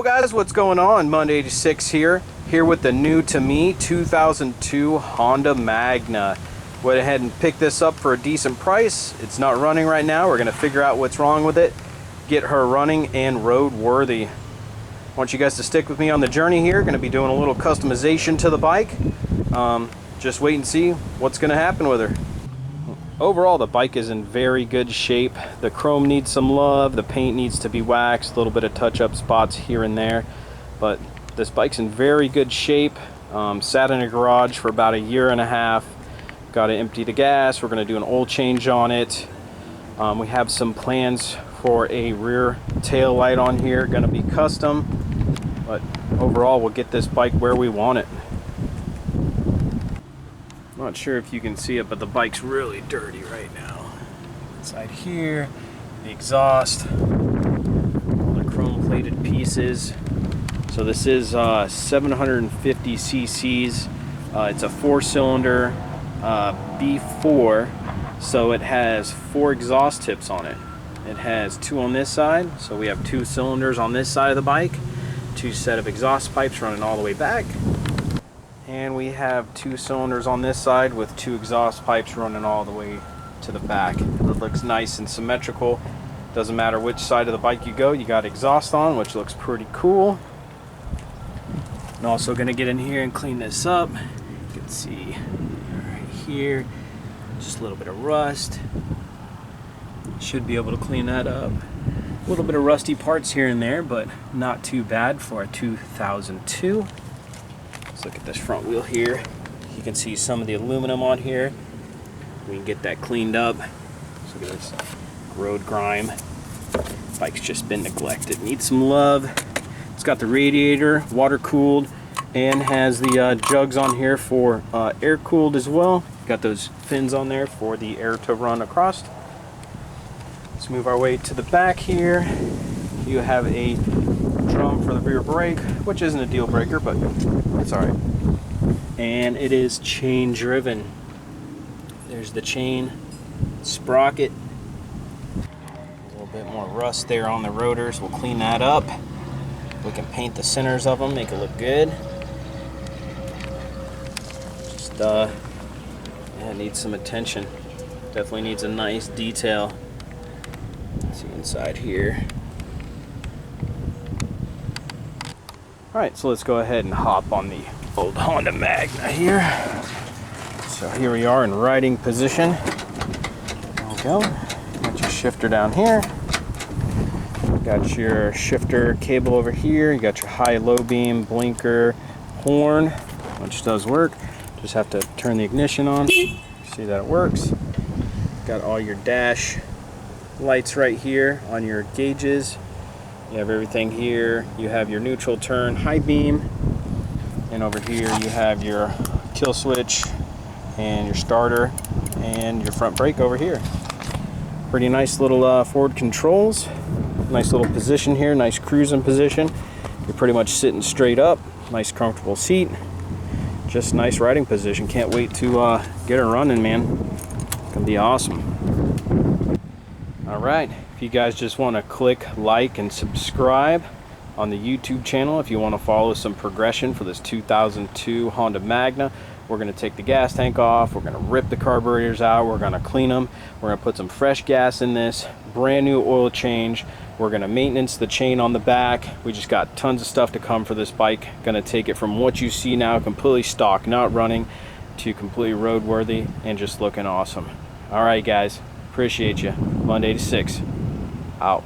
Guys, what's going on? Monday86 here with the new to me 2002 Honda Magna. Went ahead and picked this up for a decent price. It's not running right now. We're going to figure out what's wrong with it, get her running and roadworthy. I want you guys to stick with me on the journey here. Going to be doing a little customization to the bike. Just wait and see what's going to happen with her. Overall, the bike is in very good shape. The chrome needs some love, the paint needs to be waxed, a little bit of touch-up spots here and there, but this bike's in very good shape. Sat in a garage for about a year and a half. Got to empty the gas. We're going to do an oil change on it. We have some plans for a rear tail light on here, going to be custom, but overall we'll get this bike where we want it. Not sure if you can see it, but the bike's really dirty right now. Inside here, the exhaust, all the chrome plated pieces. So this is 750 cc's. It's a 4-cylinder B4, so it has 4 exhaust tips on it. It has 2 on this side, so we have 2 cylinders on this side of the bike, 2 set of exhaust pipes running all the way back. And we have 2 cylinders on this side with 2 exhaust pipes running all the way to the back. It looks nice and symmetrical. Doesn't matter which side of the bike you go, you got exhaust on, which looks pretty cool. I'm also going to get in here and clean this up. You can see right here, just a little bit of rust. Should be able to clean that up. A little bit of rusty parts here and there, but not too bad for a 2002. Look at this front wheel here. You can see some of the aluminum on here. We can get that cleaned up. So look at this road grime. Bike's just been neglected. Needs some love. It's got the radiator, water cooled, and has the jugs on here for air cooled as well. Got those fins on there for the air to run across. Let's move our way to the back here. You have a drum for the rear brake, which isn't a deal breaker, but it's alright. And it is chain driven. There's the chain sprocket. A little bit more rust there on the rotors. We'll clean that up. We can paint the centers of them, make it look good. Just yeah, it needs some attention. Definitely needs a nice detail. Let's see inside here. Alright, so let's go ahead and hop on the old Honda Magna here. So here we are in riding position. There we go. Got your shifter down here. Got your shifter cable over here. You got your high, low beam, blinker, horn, which does work. Just have to turn the ignition on. See that it works. Got all your dash lights right here on your gauges. You have everything here. You have your neutral turn, high beam, and over here you have your kill switch and your starter and your front brake over here. Pretty nice little forward controls. Nice little position here, nice cruising position. You're pretty much sitting straight up. Nice comfortable seat. Just nice riding position. Can't wait to get her running, man. It's gonna be awesome. All right. If you guys just want to click like and subscribe on the YouTube channel, if you want to follow some progression for this 2002 Honda Magna, we're going to take the gas tank off, we're going to rip the carburetors out, we're going to clean them, we're going to put some fresh gas in this, brand new oil change, we're going to maintenance the chain on the back. We just got tons of stuff to come for this bike. Going to take it from what you see now, completely stock, not running, to completely roadworthy and just looking awesome. All right guys, appreciate you. Monday to 6 out.